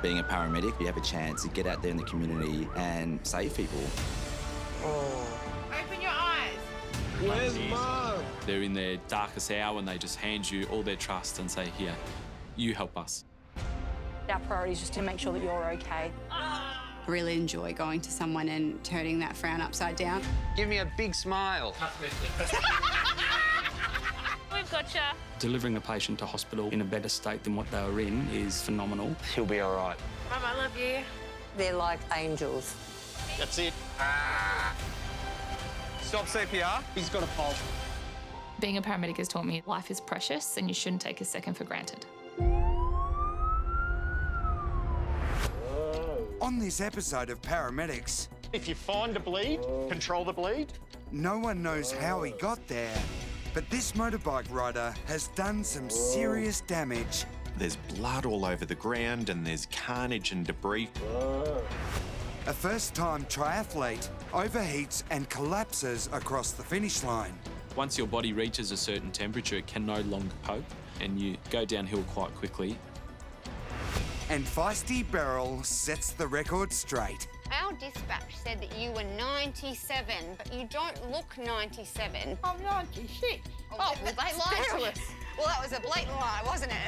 Being a paramedic, you have a chance to get out there in the community and save people. Open your eyes. Where's Mum? They're in their darkest hour and they just hand you all their trust and say, here, you help us. Our priority is just to make sure that you're okay. Really enjoy going to someone and turning that frown upside down. Give me a big smile. We've got you. Delivering a patient to hospital in a better state than what they were in is phenomenal. He'll be all right. Mum, I love you. They're like angels. That's it. Stop CPR. He's got a pulse. Being a paramedic has taught me life is precious and you shouldn't take a second for granted. On this episode of Paramedics, If you find a bleed, control the bleed. no one knows how he got there, but this motorbike rider has done some serious damage. There's blood all over the ground and there's carnage and debris. A first-time triathlete overheats and collapses across the finish line. Once your body reaches a certain temperature, it can no longer cope and you go downhill quite quickly. And Feisty Beryl sets the record straight. Our dispatch said that you were 97, but you don't look 97. I'm 96. Oh, well, they lied to us. Well, that was a blatant lie, wasn't it?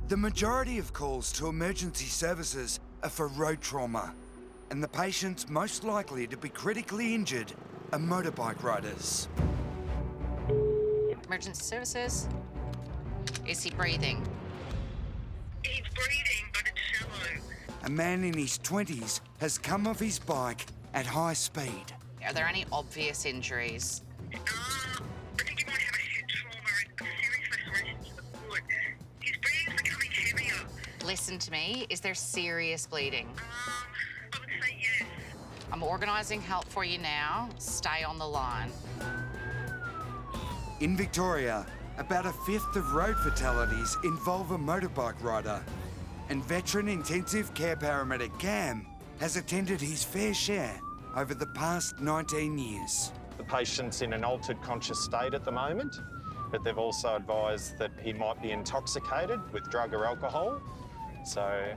The majority of calls to emergency services are for road trauma, and the patients most likely to be critically injured are motorbike riders. Emergency services. Is he breathing? He's breathing, but it's shallow. A man in his 20s has come off his bike at high speed. Are there any obvious injuries? I think he might have a head trauma and a serious laceration to the foot. His breathing's becoming heavier. Listen to me. Is there serious bleeding? I would say yes. I'm organising help for you now. Stay on the line. In Victoria, about a fifth of road fatalities involve a motorbike rider, and veteran intensive care paramedic Cam has attended his fair share over the past 19 years. The patient's in an altered conscious state at the moment, but they've also advised that he might be intoxicated with drug or alcohol. So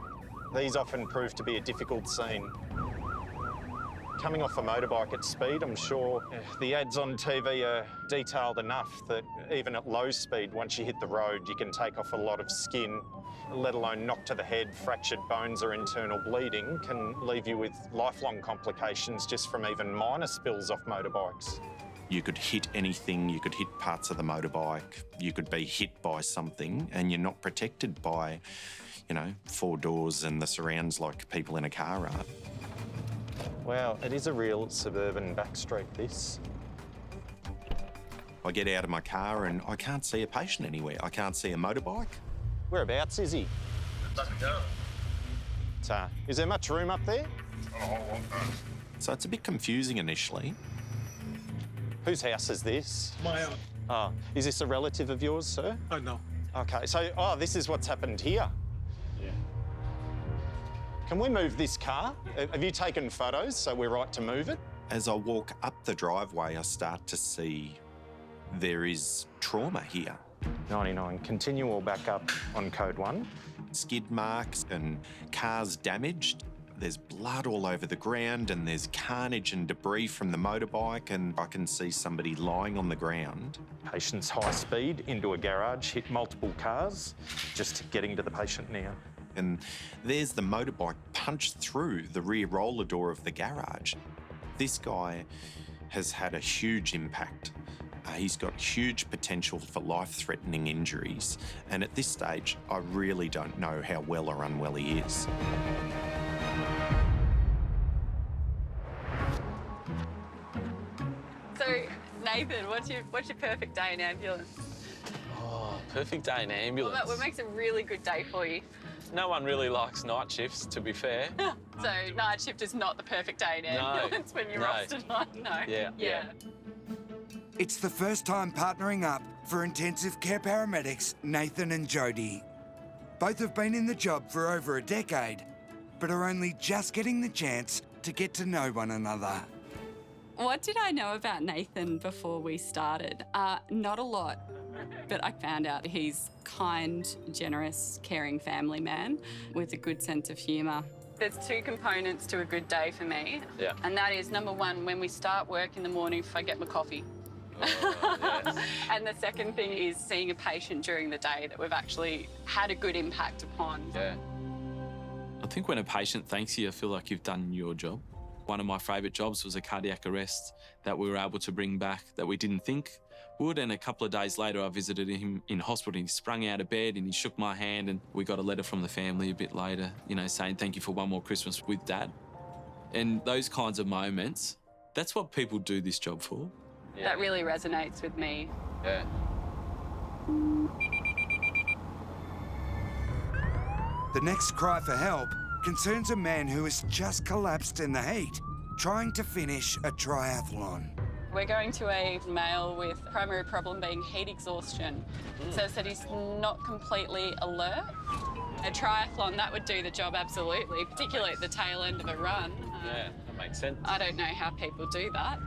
these often prove to be a difficult scene. Coming off a motorbike at speed, I'm sure the ads on TV are detailed enough that even at low speed, once you hit the road, you can take off a lot of skin, let alone knock to the head, fractured bones or internal bleeding can leave you with lifelong complications just from even minor spills off motorbikes. You could hit anything, you could hit parts of the motorbike, you could be hit by something and you're not protected by, you know, four doors and the surrounds like people in a car are. Wow, it is a real suburban backstreet, this. I get out of my car and I can't see a patient anywhere. I can't see a motorbike. Whereabouts is he? So, is there much room up there? So it's a bit confusing initially. Whose house is this? My own. Oh, is this a relative of yours, sir? Oh, no. Okay, so, this is what's happened here. Yeah. Can we move this car? Have you taken photos so we're right to move it? As I walk up the driveway, I start to see there is trauma here. 99, continue or back up on code 1. Skid marks and cars damaged. There's blood all over the ground and there's carnage and debris from the motorbike and I can see somebody lying on the ground. Patient's high speed into a garage, hit multiple cars, just getting to the patient now. And there's the motorbike punched through the rear roller door of the garage. This guy has had a huge impact. He's got huge potential for life-threatening injuries. And at this stage, I really don't know how well or unwell he is. So, Nathan, what's your perfect day in ambulance? Oh, perfect day in ambulance. What makes a really good day for you? No one really likes night shifts, to be fair. So night shift is not the perfect day in ambulance when you're rostered on? No. Yeah. It's the first time partnering up for intensive care paramedics Nathan and Jody. Both have been in the job for over a decade, but are only just getting the chance to get to know one another. What did I know about Nathan before we started? Not a lot, but I found out he's kind, generous, caring family man with a good sense of humour. There's two components to a good day for me. Yeah. And that is, number one, when we start work in the morning, if I get my coffee. And the second thing is seeing a patient during the day that we've actually had a good impact upon. Yeah. I think when a patient thanks you, I feel like you've done your job. One of my favourite jobs was a cardiac arrest that we were able to bring back that we didn't think would. And a couple of days later, I visited him in hospital. He sprung out of bed and he shook my hand, and we got a letter from the family a bit later, you know, saying thank you for one more Christmas with Dad. And those kinds of moments, that's what people do this job for. Yeah. That really resonates with me. Yeah. The next cry for help concerns a man who has just collapsed in the heat, trying to finish a triathlon. We're going to a male with primary problem being heat exhaustion. Says that he's not completely alert. A triathlon, that would do the job absolutely, particularly at the tail end of a run. Yeah, that makes sense. I don't know how people do that.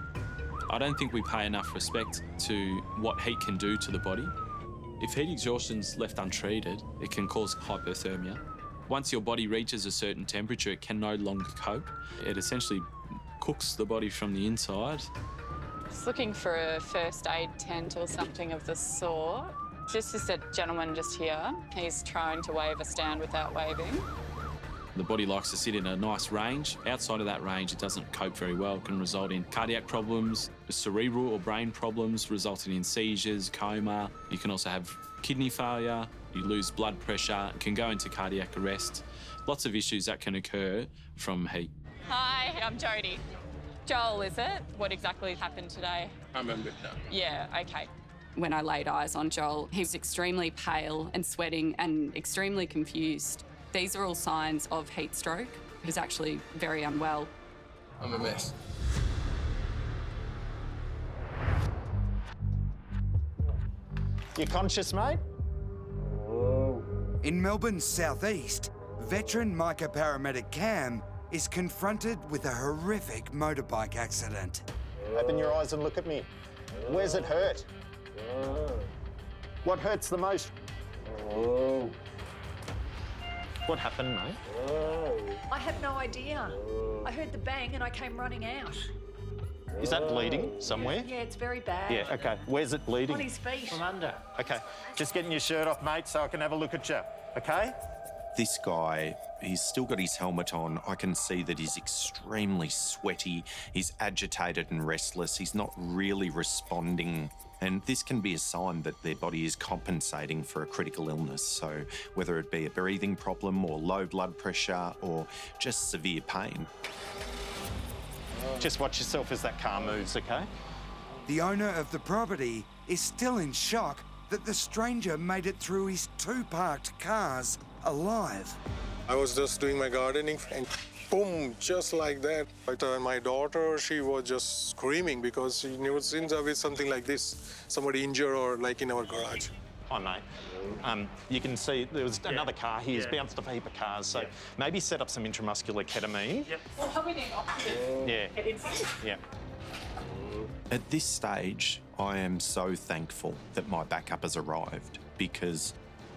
I don't think we pay enough respect to what heat can do to the body. If heat exhaustion's left untreated, it can cause hypothermia. Once your body reaches a certain temperature, it can no longer cope. It essentially cooks the body from the inside. Just looking for a first aid tent or something of the sort. This is a gentleman just here. He's trying to wave us down without waving. The body likes to sit in a nice range. Outside of that range, it doesn't cope very well. It can result in cardiac problems, cerebral or brain problems, resulting in seizures, coma. You can also have kidney failure. You lose blood pressure, can go into cardiac arrest. Lots of issues that can occur from heat. Hi, I'm Jodie. Joel, is it? What exactly happened today? I remember now. Yeah, okay. When I laid eyes on Joel, he was extremely pale and sweating and extremely confused. These are all signs of heat stroke. He was actually very unwell. I'm a mess. You conscious, mate? In Melbourne's southeast, veteran Micah paramedic Cam is confronted with a horrific motorbike accident. Open your eyes and look at me. Where's it hurt? What hurts the most? What happened, mate? I have no idea. I heard the bang and I came running out. Is that bleeding somewhere? Yeah, it's very bad. Yeah, okay. Where's it bleeding? On his feet. From under. Okay. Just getting your shirt off, mate, so I can have a look at you. Okay? This guy, he's still got his helmet on. I can see that he's extremely sweaty. He's agitated and restless. He's not really responding. And this can be a sign that their body is compensating for a critical illness. So whether it be a breathing problem or low blood pressure or just severe pain. Just watch yourself as that car moves, okay? The owner of the property is still in shock that the stranger made it through his two parked cars alive. I was just doing my gardening and boom, just like that. My daughter, she was just screaming because she never seen something like this, somebody injured or like in our garage. Hi, mate. You can see there was another car here. He's bounced off a heap of cars, so maybe set up some intramuscular ketamine. Well, how many oxygen? Yeah. Yeah. At this stage, I am so thankful that my backup has arrived because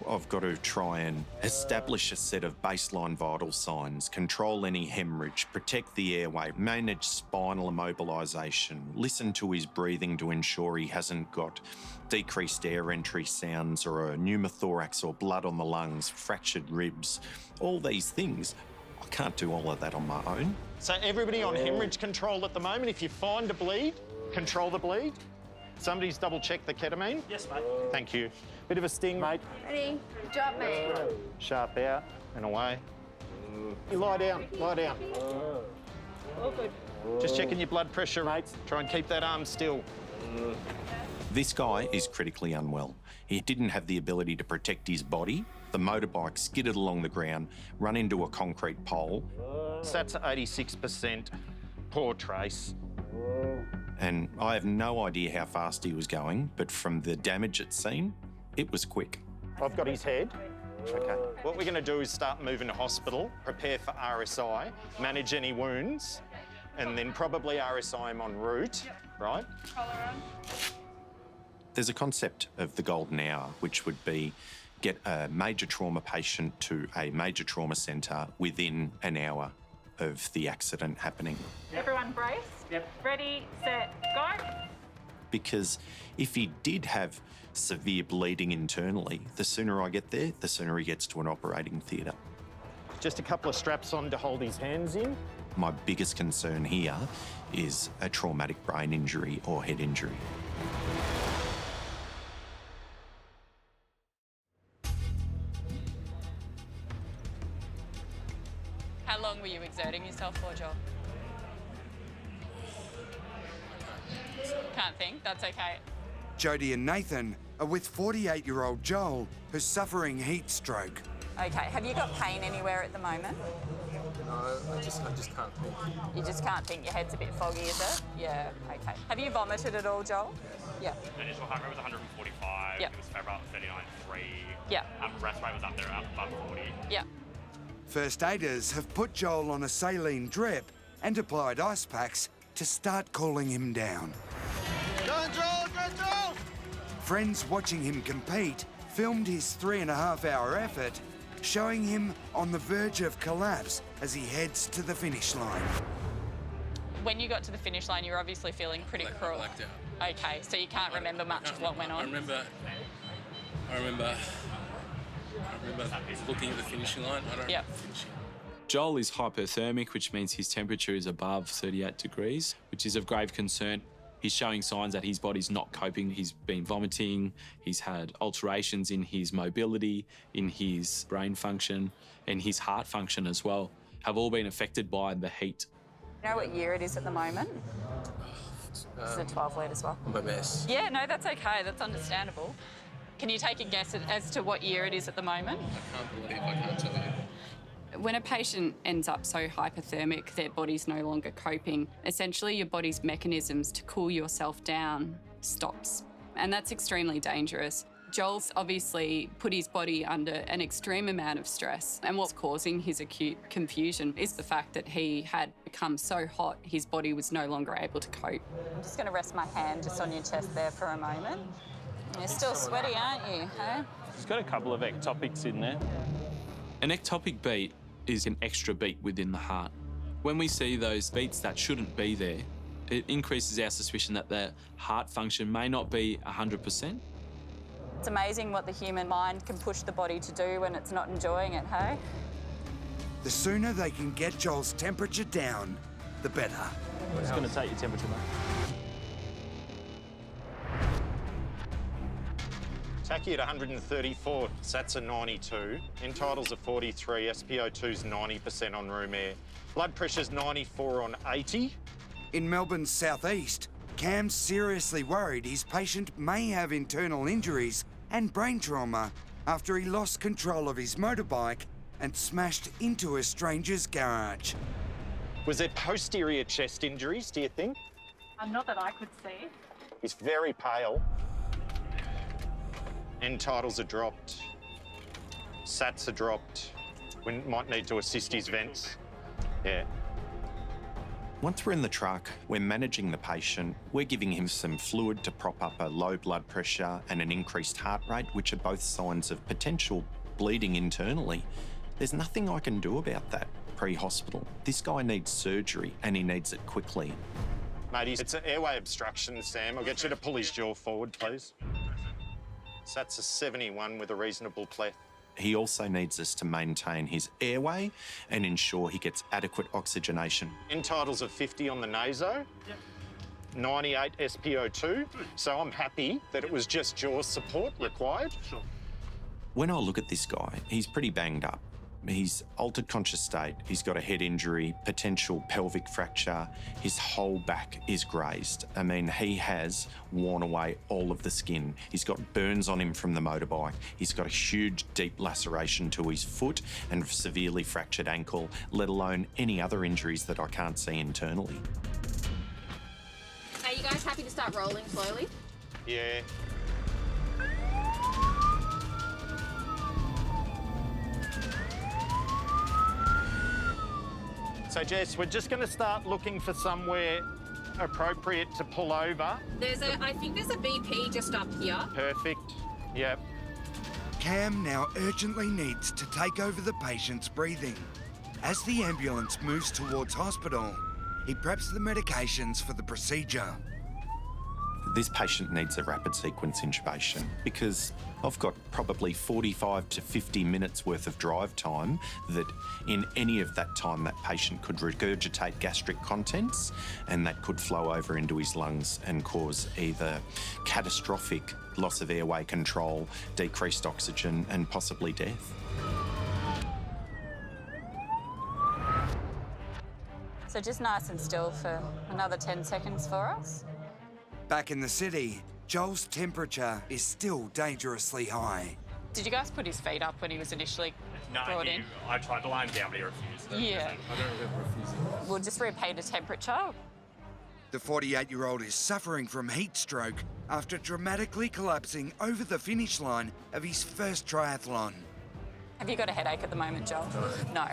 I've got to try and establish a set of baseline vital signs, control any hemorrhage, protect the airway, manage spinal immobilisation, listen to his breathing to ensure he hasn't got decreased air entry sounds or a pneumothorax or blood on the lungs, fractured ribs, all these things. I can't do all of that on my own. So everybody on hemorrhage control at the moment, if you find a bleed, control the bleed. Somebody's double-checked the ketamine? Yes, mate. Thank you. Bit of a sting, mate. Ready? Good job, mate. Sharp out and away. You lie down, lie down. All good. Just checking your blood pressure, mate. Try and keep that arm still. This guy is critically unwell. He didn't have the ability to protect his body. The motorbike skidded along the ground, run into a concrete pole. Stats at 86%. Poor trace. And I have no idea how fast he was going, but from the damage it's seen, it was quick. I've got his head. Okay. What we're going to do is start moving to hospital, prepare for RSI, manage any wounds, and then probably RSI him en route, right? There's a concept of the golden hour, which would be get a major trauma patient to a major trauma centre within an hour of the accident happening. Everyone brace. Yep. Ready, set, go. Because if he did have severe bleeding internally, the sooner I get there, the sooner he gets to an operating theatre. Just a couple of straps on to hold his hands in. My biggest concern here is a traumatic brain injury or head injury. How long were you exerting yourself for, Joel? Can't think. That's okay. Jodie and Nathan are with 48-year-old Joel, who's suffering heat stroke. Okay, have you got pain anywhere at the moment? No, I just can't think. You just can't think, your head's a bit foggy, is it? Yeah, okay. Have you vomited at all, Joel? Yeah. Initial heart rate was 145. Yep. It was febrile at 39.3. Yeah. Breath rate was up there above 40. Yeah. First aiders have put Joel on a saline drip and applied ice packs to start cooling him down. Go, Joel! Go, Joel! Friends watching him compete filmed his 3.5-hour effort, showing him on the verge of collapse as he heads to the finish line. When you got to the finish line, you were obviously feeling pretty cruel. Blacked out. Okay, so you can't remember much of what went on? I remember looking at the finishing line. I don't remember finishing. Joel is hypothermic, which means his temperature is above 38 degrees, which is of grave concern. He's showing signs that his body's not coping. He's been vomiting, he's had alterations in his mobility, in his brain function, and his heart function as well, have all been affected by the heat. You know what year it is at the moment? Is it 12 lead as well? My best. Yeah, no, that's okay. That's understandable. Can you take a guess as to what year it is at the moment? I can't believe I can't tell you. When a patient ends up so hypothermic, their body's no longer coping. Essentially, your body's mechanisms to cool yourself down stops. And that's extremely dangerous. Joel's obviously put his body under an extreme amount of stress. And what's causing his acute confusion is the fact that he had become so hot, his body was no longer able to cope. I'm just going to rest my hand just on your chest there for a moment. You're still sweaty, aren't you? Hey? He's got a couple of ectopics in there. An ectopic beat is an extra beat within the heart. When we see those beats that shouldn't be there, it increases our suspicion that the heart function may not be 100%. It's amazing what the human mind can push the body to do when it's not enjoying it, hey? The sooner they can get Joel's temperature down, the better. I'm just going to take your temperature, mate. Tachy at 134, SATs are 92, Entitles are 43, SpO2's 90% on room air. Blood pressure's 94 on 80. In Melbourne's southeast, Cam's seriously worried his patient may have internal injuries and brain trauma after he lost control of his motorbike and smashed into a stranger's garage. Was there posterior chest injuries, do you think? Not that I could see. He's very pale. Entitles are dropped. SATs are dropped. We might need to assist his vents. Yeah. Once we're in the truck, we're managing the patient. We're giving him some fluid to prop up a low blood pressure and an increased heart rate, which are both signs of potential bleeding internally. There's nothing I can do about that pre-hospital. This guy needs surgery and he needs it quickly. Mate, it's an airway obstruction, Sam. I'll get you to pull his jaw forward, please. SATs are 71 with a reasonable pleth. He also needs us to maintain his airway and ensure he gets adequate oxygenation. Entitles are 50 on the naso, 98 SpO2, so I'm happy that it was just jaw support required. Sure. When I look at this guy, he's pretty banged up. He's altered conscious state, he's got a head injury, potential pelvic fracture, his whole back is grazed. I mean, he has worn away all of the skin. He's got burns on him from the motorbike. He's got a huge, deep laceration to his foot and severely fractured ankle, let alone any other injuries that I can't see internally. Are you guys happy to start rolling slowly? Yeah. So Jess, we're just going to start looking for somewhere appropriate to pull over. I think there's a BP just up here. Perfect. Yep. Cam now urgently needs to take over the patient's breathing. As the ambulance moves towards hospital, he preps the medications for the procedure. This patient needs a rapid sequence intubation because I've got probably 45 to 50 minutes worth of drive time that in any of that time that patient could regurgitate gastric contents and that could flow over into his lungs and cause either catastrophic loss of airway control, decreased oxygen and possibly death. So just nice and still for another 10 seconds for us. Back in the city, Joel's temperature is still dangerously high. Did you guys put his feet up when he was initially brought in? I tried to lie him down, but he refused. Yeah. I don't remember refusing. We'll just repeat the temperature. The 48-year-old is suffering from heat stroke after dramatically collapsing over the finish line of his first triathlon. Have you got a headache at the moment, Joel? No.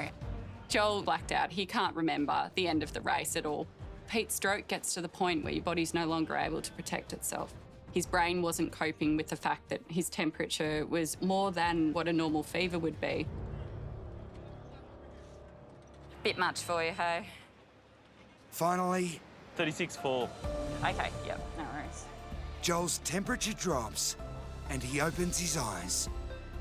Joel blacked out. He can't remember the end of the race at all. Heat stroke gets to the point where your body's no longer able to protect itself. His brain wasn't coping with the fact that his temperature was more than what a normal fever would be. Bit much for you, hey? Finally, 36.4. Okay, yep, no worries. Joel's temperature drops and he opens his eyes.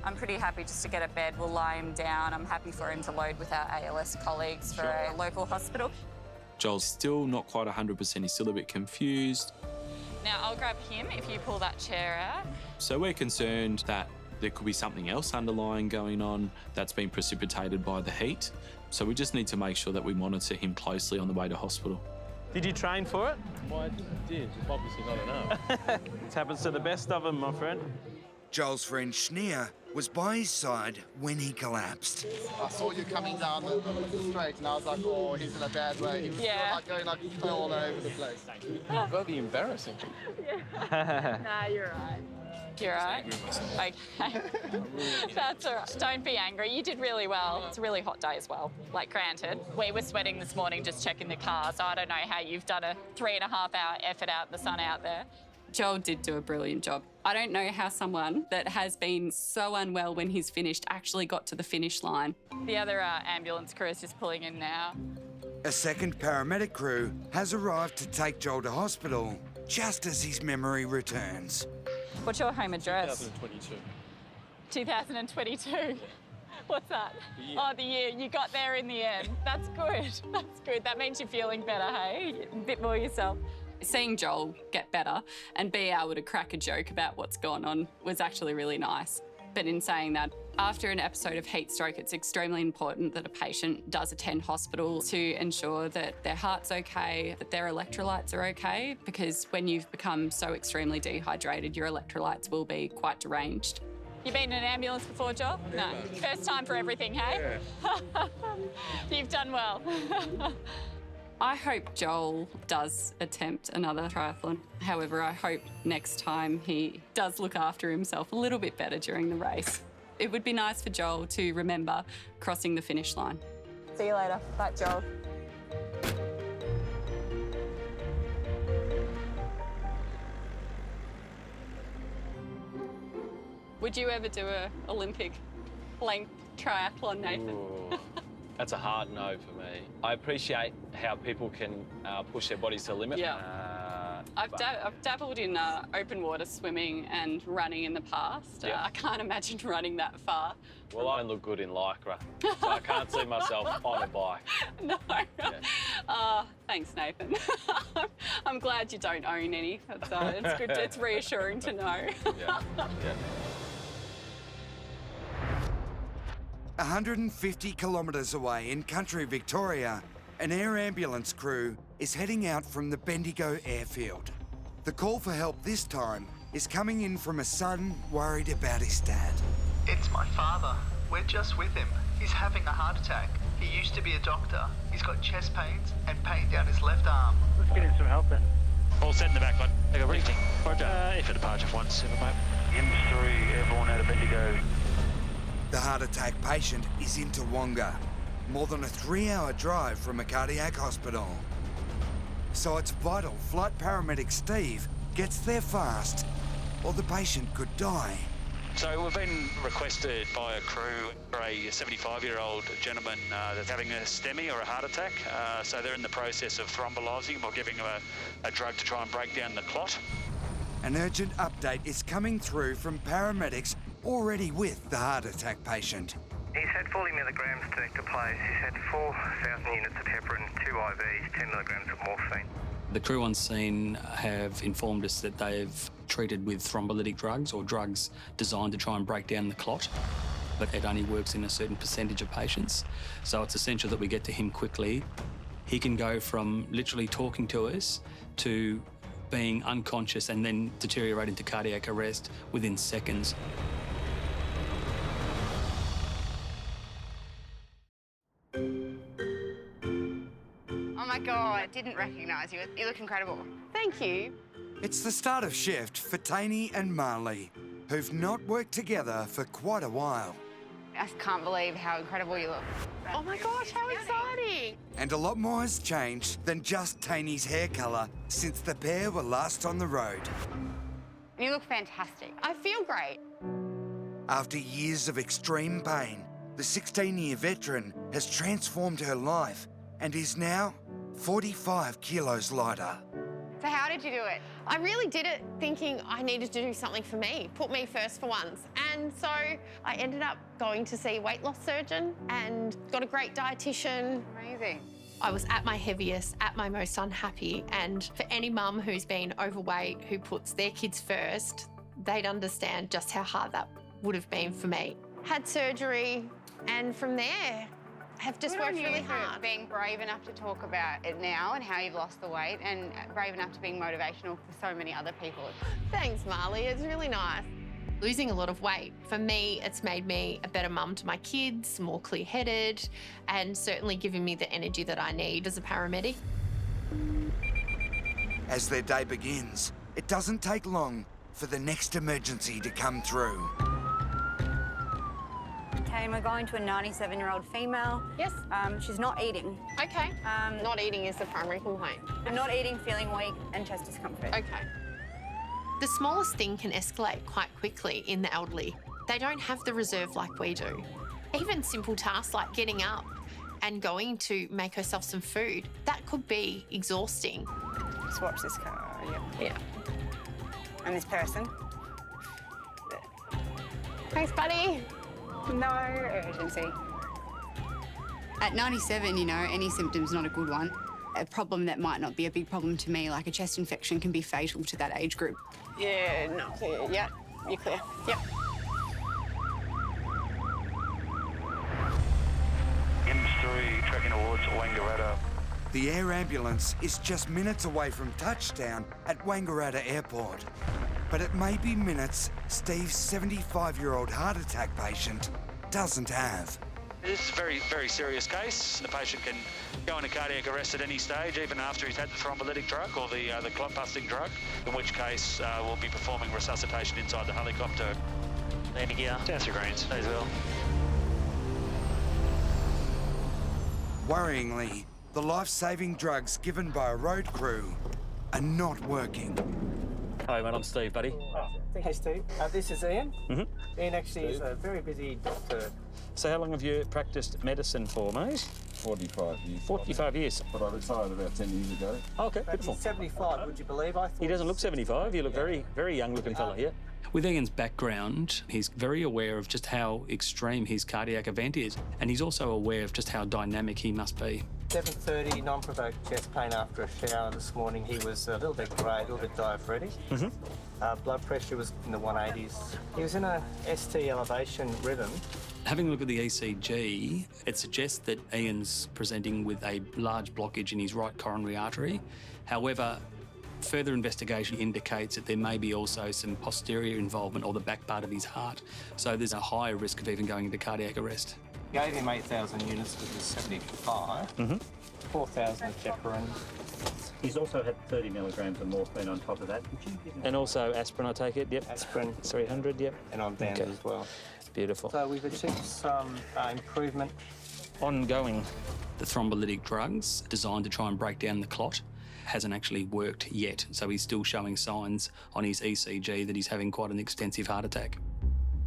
I'm pretty happy just to get a bed. We'll lie him down. I'm happy for him to load with our ALS colleagues for a local hospital. Joel's still not quite 100%. He's still a bit confused. Now, I'll grab him if you pull that chair out. So we're concerned that there could be something else underlying going on that's been precipitated by the heat. So we just need to make sure that we monitor him closely on the way to hospital. Did you train for it? Well, I did. Obviously not enough. It happens to the best of them, my friend. Joel's friend Schneer was by his side when he collapsed. I saw you coming down the straight and I was like, oh, he's in a bad way. He was going like all over the place. You've got the embarrassing. Nah, you're right. You're right? Okay. That's all right. Don't be angry. You did really well. It's a really hot day as well. Like, granted, we were sweating this morning just checking the car, so I don't know how you've done a 3.5-hour effort out in the sun out there. Joel did do a brilliant job. I don't know how someone that has been so unwell when he's finished actually got to the finish line. The other ambulance crew is just pulling in now. A second paramedic crew has arrived to take Joel to hospital just as his memory returns. What's your home address? 2022. 2022. What's that? Oh, the year. You got there in the end. That's good. That's good. That means you're feeling better, hey? A bit more yourself. Seeing Joel get better and be able to crack a joke about what's gone on was actually really nice. But in saying that, after an episode of heat stroke, it's extremely important that a patient does attend hospital to ensure that their heart's okay, that their electrolytes are okay, because when you've become so extremely dehydrated, your electrolytes will be quite deranged. You been in an ambulance before, Joel? No. First time for everything, hey? Yeah. You've done well. I hope Joel does attempt another triathlon. However, I hope next time he does look after himself a little bit better during the race. It would be nice for Joel to remember crossing the finish line. See you later. Bye, Joel. Would you ever do an Olympic length triathlon, Nathan? Ooh, that's a hard no for me. I appreciate how people can push their bodies to the limit. Yeah. I've dabbled in open water swimming and running in the past. Yeah. I can't imagine running that far. Well, I don't look good in Lycra, so I can't see myself on a bike. No. Thanks, Nathan. I'm glad you don't own any. It's good. It's reassuring to know. Yeah. 150 kilometres away in country Victoria, an air ambulance crew is heading out from the Bendigo airfield. The call for help this time is coming in from a son worried about his dad. It's my father. We're just with him. He's having a heart attack. He used to be a doctor. He's got chest pains and pain down his left arm. Let's get him some help then. All set in the back, bud. Take a briefing. Roger. For departure 17, mate. M3 airborne out of Bendigo. The heart attack patient is in Toowoomba. more than a 3-hour drive from a cardiac hospital. So it's vital flight paramedic Steve gets there fast, or the patient could die. So we've been requested by a crew for a 75-year-old gentleman that's having a STEMI or a heart attack. So they're in the process of thrombolysing or giving him a drug to try and break down the clot. An urgent update is coming through from paramedics already with the heart attack patient. He's had 40 milligrams tenecteplase, he's had 4,000 units of heparin, 2 IVs, 10 milligrams of morphine. The crew on scene have informed us that they've treated with thrombolytic drugs or drugs designed to try and break down the clot, but it only works in a certain percentage of patients. So it's essential that we get to him quickly. He can go from literally talking to us to being unconscious and then deteriorating to cardiac arrest within seconds. Oh my God, I didn't recognise you. You look incredible. Thank you. It's the start of shift for Taney and Marley, who've not worked together for quite a while. I can't believe how incredible you look. Oh my gosh, how exciting! And a lot more has changed than just Taney's hair colour since the pair were last on the road. You look fantastic. I feel great. After years of extreme pain, the 16-year veteran has transformed her life and is now 45 kilos lighter. So how did you do it? I really did it thinking I needed to do something for me, put me first for once. And so I ended up going to see a weight loss surgeon and got a great dietitian. Amazing. I was at my heaviest, at my most unhappy, and for any mum who's been overweight, who puts their kids first, they'd understand just how hard that would have been for me. Had surgery, and from there, have just worked really hard. For being brave enough to talk about it now and how you've lost the weight, and brave enough to being motivational for so many other people. Thanks, Marley. It's really nice. Losing a lot of weight, for me, it's made me a better mum to my kids, more clear-headed, and certainly giving me the energy that I need as a paramedic. As their day begins, it doesn't take long for the next emergency to come through. Okay, we're going to a 97-year-old female. Yes. She's not eating. Okay. Not eating is the primary complaint. Not eating, feeling weak, and chest discomfort. Okay. The smallest thing can escalate quite quickly in the elderly. They don't have the reserve like we do. Even simple tasks like getting up and going to make herself some food, that could be exhausting. Just watch this car, Yeah. And this person. Thanks, buddy. No urgency. At 97, any symptom's not a good one. A problem that might not be a big problem to me, like a chest infection, can be fatal to that age group. Yeah, not clear. Yeah, you're clear. Yep. M3 tracking towards Wangaratta. The air ambulance is just minutes away from touchdown at Wangaratta Airport. But it may be minutes Steve's 75-year-old heart attack patient doesn't have. This is a very, very serious case. The patient can go into cardiac arrest at any stage, even after he's had the thrombolytic drug or the clot-busting drug, in which case we'll be performing resuscitation inside the helicopter. Landing gear, down through greens as well. Worryingly, the life-saving drugs given by a road crew are not working. Hi, mate, I'm Steve, buddy. Hey, Steve. This is Ian. Ian actually is a very busy doctor. So how long have you practiced medicine for, mate? 45 years. 45 years. But I retired about 10 years ago. Okay, But beautiful. he's 75, would you believe? I thought He doesn't look 75. You look very, very young-looking fella, yeah. With Ian's background, he's very aware of just how extreme his cardiac event is, and he's also aware of just how dynamic he must be. 7:30, non-provoked chest pain after a shower this morning. He was a little bit grey, a little bit diaphoretic. Blood pressure was in the 180s. He was in a ST elevation rhythm. Having a look at the ECG, it suggests that Ian's presenting with a large blockage in his right coronary artery. However, further investigation indicates that there may be also some posterior involvement or the back part of his heart. So there's a higher risk of even going into cardiac arrest. Gave him 8,000 units because he's 75. 4,000 of heparin. He's also had 30 milligrams of morphine on top of that. And also aspirin, I take it? Yep. Aspirin. 300, yep. And on band as well. Beautiful. So we've achieved some improvement ongoing. The thrombolytic drugs designed to try and break down the clot hasn't actually worked yet, so he's still showing signs on his ECG that he's having quite an extensive heart attack.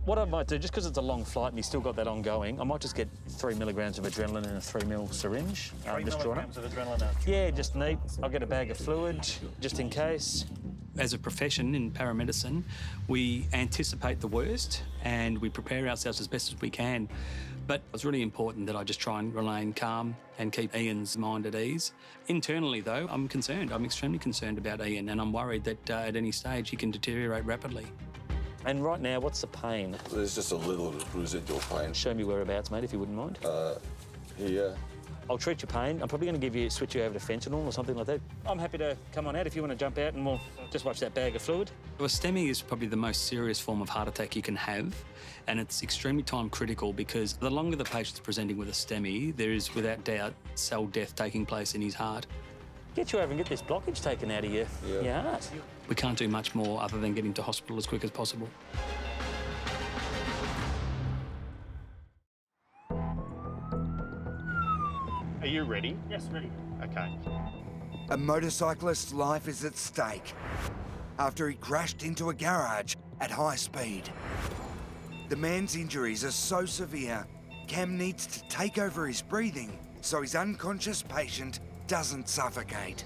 What I might do, just because it's a long flight and he's still got that ongoing, I might just get 3 milligrams of adrenaline in a 3 ml syringe. 3 just drawn milligrams up. of adrenaline? Yeah, just neat. I'll get a bag of fluid, just in case. As a profession in paramedicine, we anticipate the worst and we prepare ourselves as best as we can. But it's really important that I just try and remain calm and keep Ian's mind at ease. Internally, though, I'm concerned. I'm extremely concerned about Ian, and I'm worried that at any stage he can deteriorate rapidly. And right now, what's the pain? There's just a little residual pain. Show me whereabouts, mate, if you wouldn't mind. Here. I'll treat your pain. I'm probably going to switch you over to fentanyl or something like that. I'm happy to come on out if you want to jump out and we'll just watch that bag of fluid. A STEMI is probably the most serious form of heart attack you can have, and it's extremely time critical because the longer the patient's presenting with a STEMI, there is without doubt cell death taking place in his heart. Get you over and get this blockage taken out of your heart. We can't do much more other than get him to hospital as quick as possible. Are you ready? Yes, ready. Okay. A motorcyclist's life is at stake after he crashed into a garage at high speed. The man's injuries are so severe, Cam needs to take over his breathing so his unconscious patient doesn't suffocate.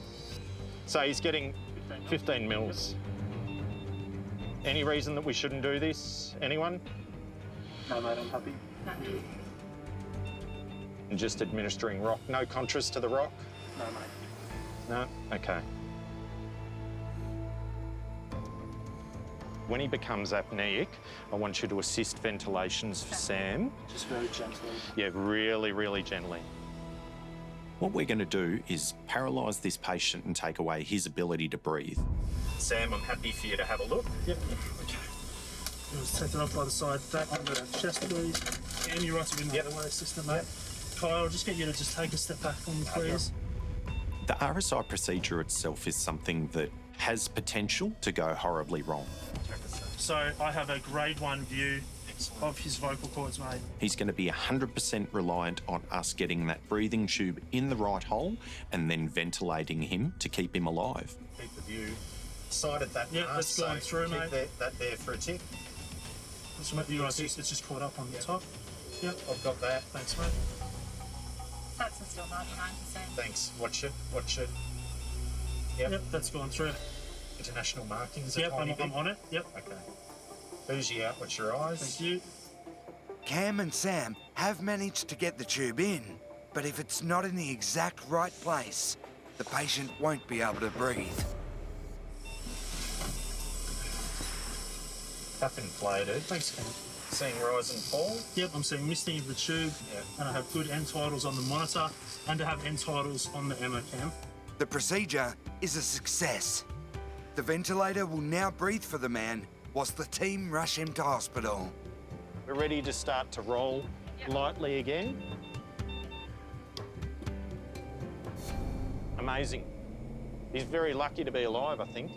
So he's getting 15 mils. Any reason that we shouldn't do this? Anyone? No, mate, I'm happy. And just administering rock. No contrast to the rock? No, mate. No? Okay. When he becomes apneic, I want you to assist ventilations for Sam. Just very gently. Yeah, really, really gently. What we're going to do is paralyse this patient and take away his ability to breathe. Sam, I'm happy for you to have a look. Yep. Okay. Just take it off by the side, back under the chest, please. And you're right to be in the airway system, mate. Kyle, I'll just get you to just take a step back for me, please. The RSI procedure itself is something that has potential to go horribly wrong. So I have a grade 1 view of his vocal cords, mate. He's going to be 100% reliant on us getting that breathing tube in the right hole and then ventilating him to keep him alive. Keep the view sighted that Yep, mask, that's gone through, keep mate. that there for a tick. Just make you guys, it's just caught up on the top. Yep. I've got that. Thanks, mate. That's still 99%. Thanks. Watch it. Watch it. Yep. Yep, that's gone through. International markings. Yep, I'm on it. Yep. Okay. Bougie out. Watch your eyes. Thank you. Cam and Sam have managed to get the tube in, but if it's not in the exact right place, the patient won't be able to breathe. Cuff inflated. Thanks, Cam. Seeing rise and fall. Yep, I'm seeing misting of the tube, and I have good end titles on the monitor, and I have end titles on the MO cam. The procedure is a success. The ventilator will now breathe for the man whilst the team rush him to hospital. We're ready to start to roll lightly again. Amazing. He's very lucky to be alive, I think.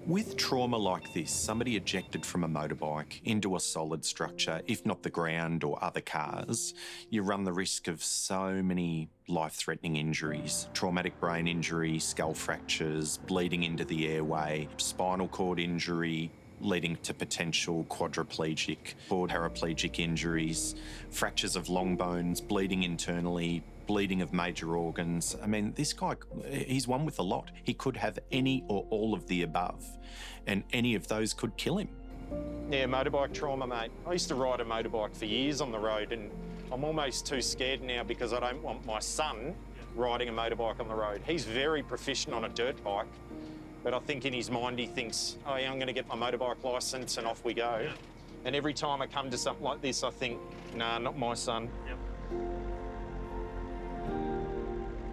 With trauma like this, somebody ejected from a motorbike into a solid structure, if not the ground or other cars, you run the risk of so many life-threatening injuries. Traumatic brain injury, skull fractures, bleeding into the airway, spinal cord injury, leading to potential quadriplegic or paraplegic injuries, fractures of long bones, bleeding internally, bleeding of major organs. I mean, this guy, he's one with a lot. He could have any or all of the above, and any of those could kill him. Yeah, motorbike trauma, mate. I used to ride a motorbike for years on the road, and I'm almost too scared now because I don't want my son riding a motorbike on the road. He's very proficient on a dirt bike, but I think in his mind he thinks, oh yeah, I'm going to get my motorbike licence and off we go. Yeah. And every time I come to something like this, I think, nah, not my son. Yep.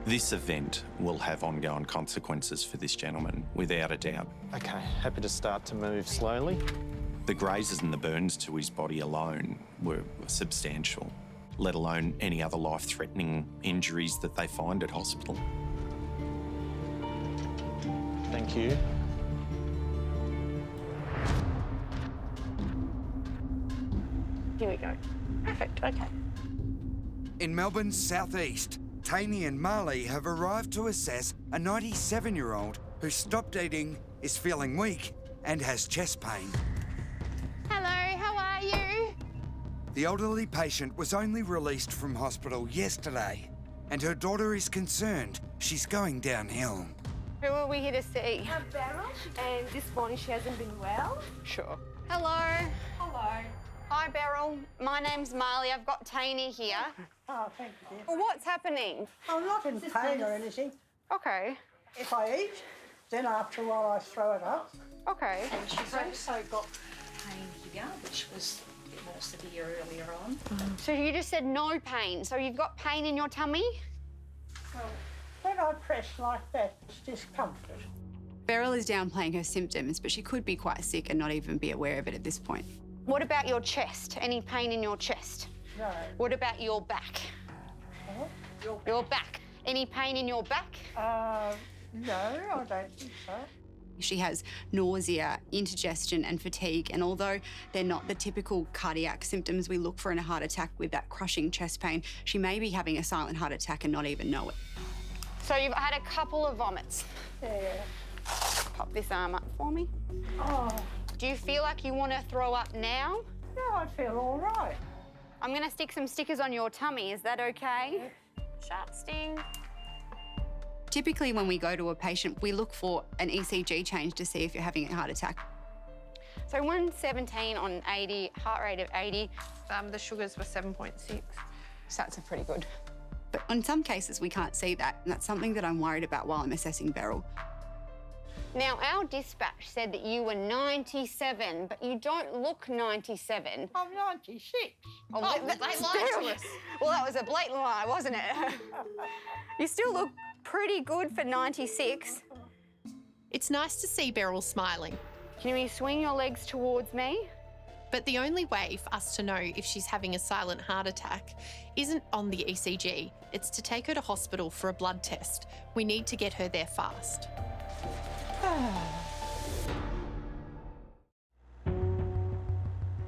This event will have ongoing consequences for this gentleman, without a doubt. Okay, happy to start to move slowly. The grazes and the burns to his body alone were substantial, let alone any other life-threatening injuries that they find at hospital. Thank you. Here we go. Perfect, okay. In Melbourne's southeast, Taney and Marley have arrived to assess a 97-year-old who stopped eating, is feeling weak, and has chest pain. Hello, how are you? The elderly patient was only released from hospital yesterday, and her daughter is concerned she's going downhill. Who are we here to see? Beryl, and this morning she hasn't been well. Sure. Hello. Hello. Hi, Beryl. My name's Marley. I've got Taney here. Oh, thank you. Well, what's happening? I'm not in pain or anything. Okay. If I eat, then after a while I throw it up. Okay. And she's also got pain here, which was a bit more severe earlier on. So you just said no pain. So you've got pain in your tummy? Well, when I press like that, it's discomfort. Beryl is downplaying her symptoms, but she could be quite sick and not even be aware of it at this point. What about your chest? Any pain in your chest? No. What about your back? Your back. Any pain in your back? No, I don't think so. She has nausea, indigestion and fatigue, and although they're not the typical cardiac symptoms we look for in a heart attack with that crushing chest pain, she may be having a silent heart attack and not even know it. So you've had a couple of vomits. Yeah. Pop this arm up for me. Oh. Do you feel like you want to throw up now? No, I feel all right. I'm going to stick some stickers on your tummy. Is that okay? Sharp sting. Typically, when we go to a patient, we look for an ECG change to see if you're having a heart attack. So 117 on 80, heart rate of 80. The sugars were 7.6. So that's pretty good. But in some cases, we can't see that, and that's something that I'm worried about while I'm assessing Beryl. Now, our dispatch said that you were 97, but you don't look 97. I'm 96. Oh, they lied to us. Well, that was a blatant lie, wasn't it? You still look pretty good for 96. It's nice to see Beryl smiling. Can you swing your legs towards me? But the only way for us to know if she's having a silent heart attack isn't on the ECG. It's to take her to hospital for a blood test. We need to get her there fast.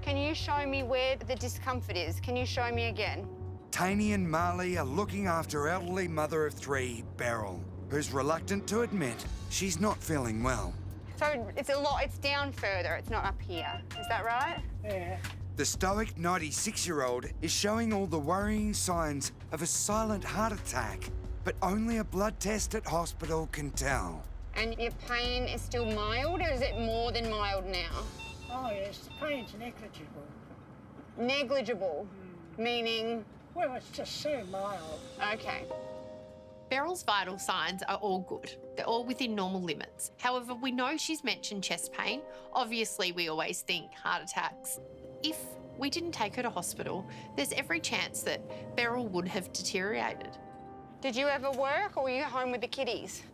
Can you show me where the discomfort is? Can you show me again? Taney and Marley are looking after elderly mother of three, Beryl, who's reluctant to admit she's not feeling well. So it's down further, it's not up here. Is that right? Yeah. The stoic 96-year-old is showing all the worrying signs of a silent heart attack, but only a blood test at hospital can tell. And your pain is still mild, or is it more than mild now? Oh, yes, the pain's negligible. Negligible? Meaning? Well, it's just so mild. Okay. Beryl's vital signs are all good. They're all within normal limits. However, we know she's mentioned chest pain. Obviously, we always think heart attacks. If we didn't take her to hospital, there's every chance that Beryl would have deteriorated. Did you ever work, or were you home with the kiddies?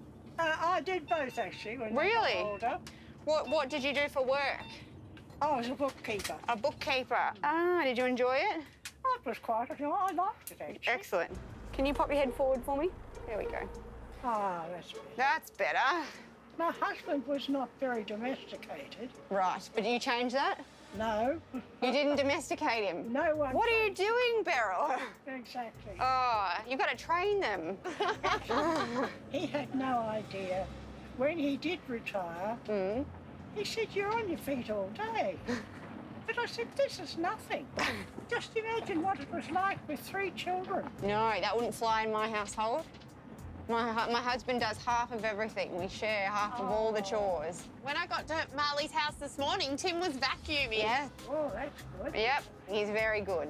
I did both, actually, when Really? I got older. What did you do for work? I was a bookkeeper. A bookkeeper. Ah, did you enjoy it? It was quite, I liked it, actually. Excellent. Can you pop your head forward for me? There we go. Ah, that's better. That's better. My husband was not very domesticated. Right, but you changed that? No. You didn't domesticate him? No one. What are you doing, Beryl? Exactly. Oh, you've got to train them. He had no idea. When he did retire, he said, "You're on your feet all day." But I said, "This is nothing. Just imagine what it was like with 3 children." No, that wouldn't fly in my household. My husband does half of everything. We share half of all the chores. When I got to Marley's house this morning, Tim was vacuuming. Yeah. Oh, that's good. Yep, he's very good.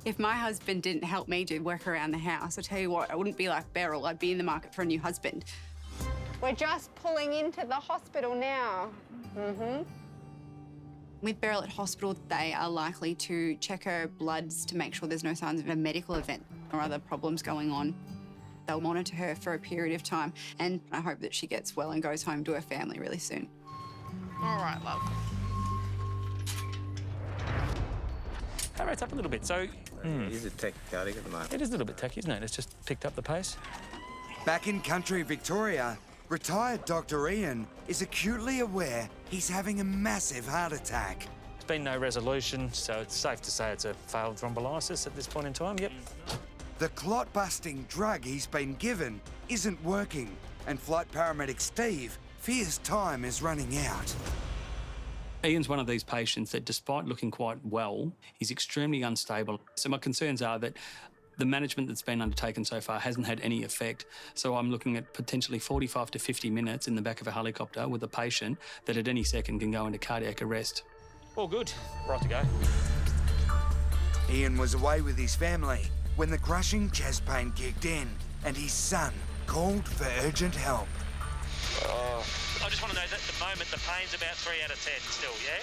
If my husband didn't help me do work around the house, I tell you what, I wouldn't be like Beryl. I'd be in the market for a new husband. We're just pulling into the hospital now. With Beryl at hospital, they are likely to check her bloods to make sure there's no signs of a medical event or other problems going on. They'll monitor her for a period of time, and I hope that she gets well and goes home to her family really soon. All right, love. Heart rate's up a little bit, so... It is a tachycardic at the moment. It is a little bit tacky, isn't it? It's just picked up the pace. Back in country Victoria, retired Dr. Ian is acutely aware he's having a massive heart attack. There's been no resolution, so it's safe to say it's a failed thrombolysis at this point in time, yep. The clot-busting drug he's been given isn't working, and flight paramedic Steve fears time is running out. Ian's one of these patients that, despite looking quite well, is extremely unstable. So my concerns are that the management that's been undertaken so far hasn't had any effect. So I'm looking at potentially 45 to 50 minutes in the back of a helicopter with a patient that at any second can go into cardiac arrest. All good. Right to go. Ian was away with his family when the crushing chest pain kicked in and his son called for urgent help. I just want to know that at the moment the pain's about 3 out of 10 still, yeah?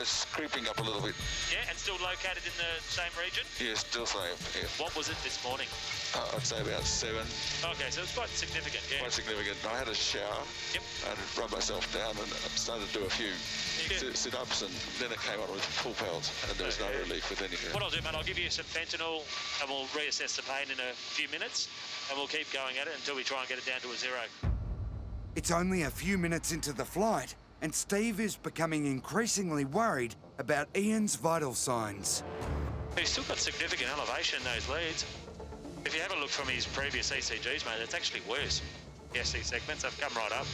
It's creeping up a little bit. Yeah, and still located in the same region? Yeah, still same, yeah. What was it this morning? I'd say about 7. Okay, so it's quite significant, yeah. Quite significant. I had a shower. Yep. And rubbed myself down and started to do a few sit-ups, and then it came on with full pelt, and there was no relief with anything. What I'll do, mate, I'll give you some fentanyl and we'll reassess the pain in a few minutes and we'll keep going at it until we try and get it down to a 0. It's only a few minutes into the flight, and Steve is becoming increasingly worried about Ian's vital signs. He's still got significant elevation in those leads. If you have a look from his previous ECGs, mate, it's actually worse. The SC segments have come right up.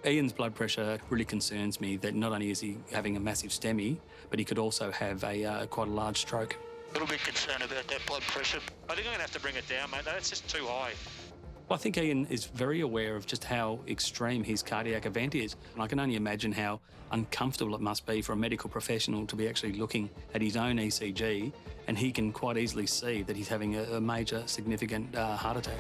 Ian's blood pressure really concerns me, that not only is he having a massive STEMI, but he could also have a quite a large stroke. A little bit concerned about that blood pressure. I think I'm going to have to bring it down, mate. That's just too high. Well, I think Ian is very aware of just how extreme his cardiac event is. And I can only imagine how uncomfortable it must be for a medical professional to be actually looking at his own ECG, and he can quite easily see that he's having a major, significant heart attack.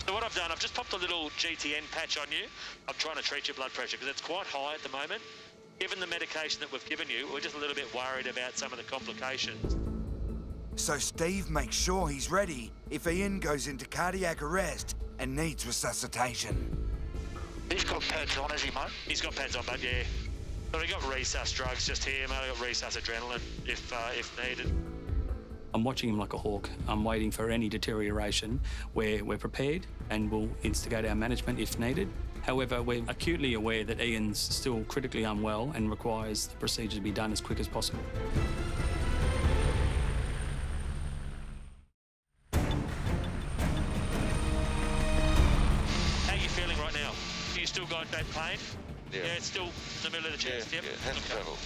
So what I've done, I've just popped a little GTN patch on you. I'm trying to treat your blood pressure because it's quite high at the moment. Given the medication that we've given you, we're just a little bit worried about some of the complications. So Steve makes sure he's ready if Ian goes into cardiac arrest and needs resuscitation. He's got pads on, has he, mate? He's got pads on, but yeah. So we got resus drugs just here, mate. I got resus adrenaline if needed. I'm watching him like a hawk. I'm waiting for any deterioration where we're prepared and will instigate our management if needed. However, we're acutely aware that Ian's still critically unwell and requires the procedure to be done as quick as possible. How are you feeling right now? You still got that pain? Yeah. Yeah, it's still in the middle of the chest, yep? Yeah, hasn't travelled.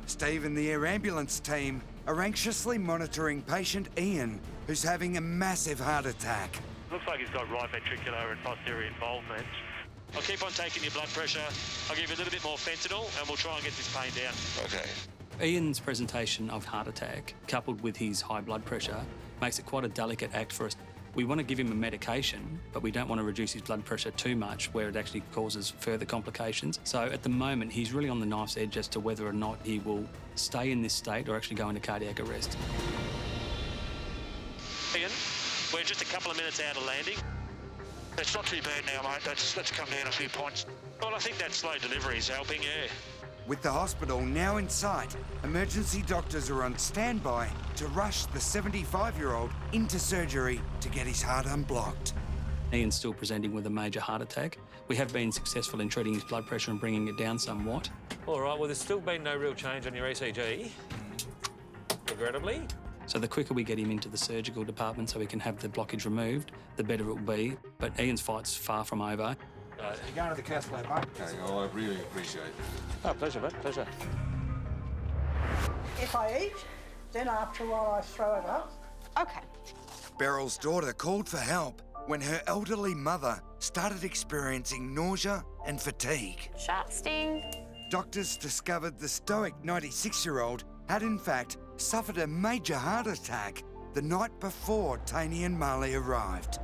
Steve and the air ambulance team are anxiously monitoring patient Ian, who's having a massive heart attack. Looks like he's got right ventricular and posterior involvement. I'll keep on taking your blood pressure. I'll give you a little bit more fentanyl and we'll try and get this pain down. Okay. Ian's presentation of heart attack, coupled with his high blood pressure, makes it quite a delicate act for us. We want to give him a medication, but we don't want to reduce his blood pressure too much where it actually causes further complications. So at the moment, he's really on the knife's edge as to whether or not he will stay in this state or actually go into cardiac arrest. Ian, we're just a couple of minutes out of landing. It's not too bad now, mate. That's come down a few points. Well, I think that slow delivery is helping, yeah. With the hospital now in sight, emergency doctors are on standby to rush the 75-year-old into surgery to get his heart unblocked. Ian's still presenting with a major heart attack. We have been successful in treating his blood pressure and bringing it down somewhat. All right, well, there's still been no real change on your ECG, regrettably. So the quicker we get him into the surgical department so we can have the blockage removed, the better it will be. But Ian's fight's far from over. You're going to the cath lab, mate. Okay, oh, I really appreciate it. Oh, pleasure, mate, pleasure. If I eat, then after a while I throw it up. Okay. Beryl's daughter called for help when her elderly mother started experiencing nausea and fatigue. Sharp sting. Doctors discovered the stoic 96-year-old had in fact suffered a major heart attack the night before Taney and Marley arrived.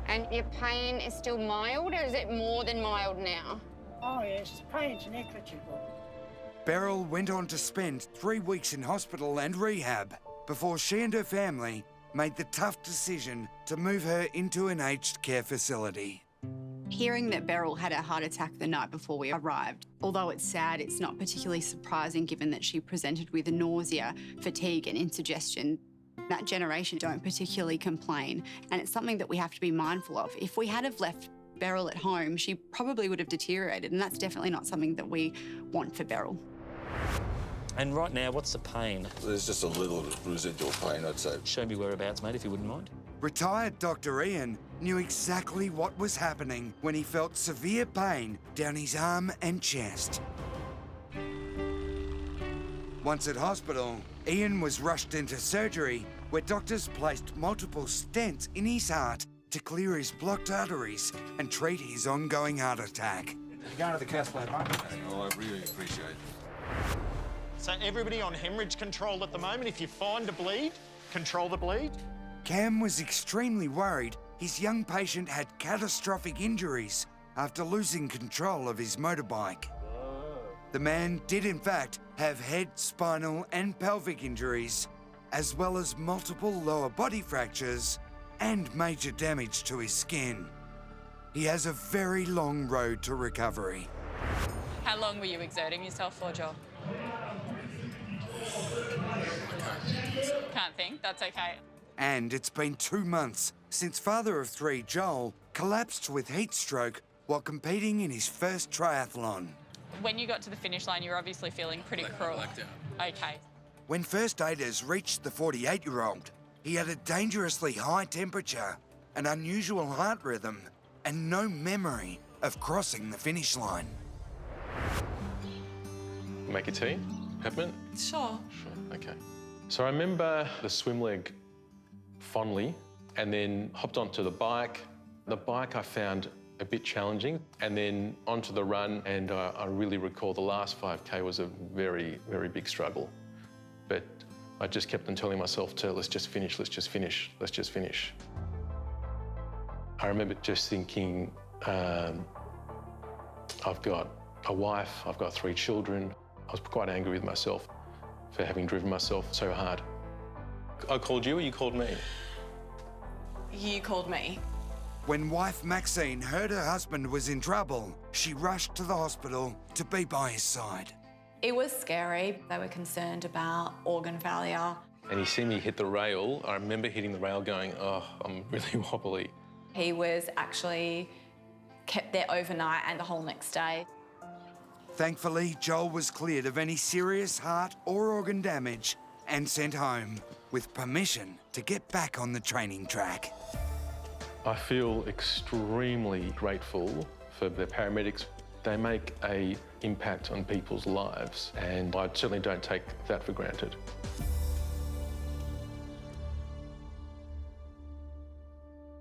And your pain is still mild, or is it more than mild now? Oh yes, the pain's negligible. Beryl went on to spend 3 weeks in hospital and rehab before she and her family made the tough decision to move her into an aged care facility. Hearing that Beryl had a heart attack the night before we arrived, although it's sad, it's not particularly surprising given that she presented with nausea, fatigue and indigestion. That generation don't particularly complain, and it's something that we have to be mindful of. If we had have left Beryl at home, she probably would have deteriorated, and that's definitely not something that we want for Beryl. And right now, what's the pain? There's just a little residual pain, I'd say. Show me whereabouts, mate, if you wouldn't mind. Retired Dr. Ian knew exactly what was happening when he felt severe pain down his arm and chest. Once at hospital, Ian was rushed into surgery where doctors placed multiple stents in his heart to clear his blocked arteries and treat his ongoing heart attack. You're going to the cath lab, mate? Oh, I really appreciate it. So everybody on hemorrhage control at the moment. If you find a bleed, control the bleed. Cam was extremely worried his young patient had catastrophic injuries after losing control of his motorbike. The man did in fact have head, spinal and pelvic injuries, as well as multiple lower body fractures and major damage to his skin. He has a very long road to recovery. How long were you exerting yourself for, Joel? Can't think, that's okay. And it's been 2 months since father of 3 Joel collapsed with heat stroke while competing in his first triathlon. When you got to the finish line, you were obviously feeling pretty cruel. Okay. When first aiders reached the 48-year-old, he had a dangerously high temperature, an unusual heart rhythm, and no memory of crossing the finish line. Make a tea, Peppermint? Sure. Sure, okay. So I remember the swim leg fondly, and then hopped onto the bike. The bike I found a bit challenging, and then onto the run, and I really recall the last 5K was a very, very big struggle. But I just kept on telling myself let's just finish, let's just finish, let's just finish. I remember just thinking, I've got a wife, I've got 3 children. I was quite angry with myself for having driven myself so hard. I called you or you called me? You called me. When wife Maxine heard her husband was in trouble, she rushed to the hospital to be by his side. It was scary. They were concerned about organ failure. And he seen me hit the rail. I remember hitting the rail going, oh, I'm really wobbly. He was actually kept there overnight and the whole next day. Thankfully, Joel was cleared of any serious heart or organ damage and sent home with permission to get back on the training track. I feel extremely grateful for the paramedics. They make an impact on people's lives, and I certainly don't take that for granted.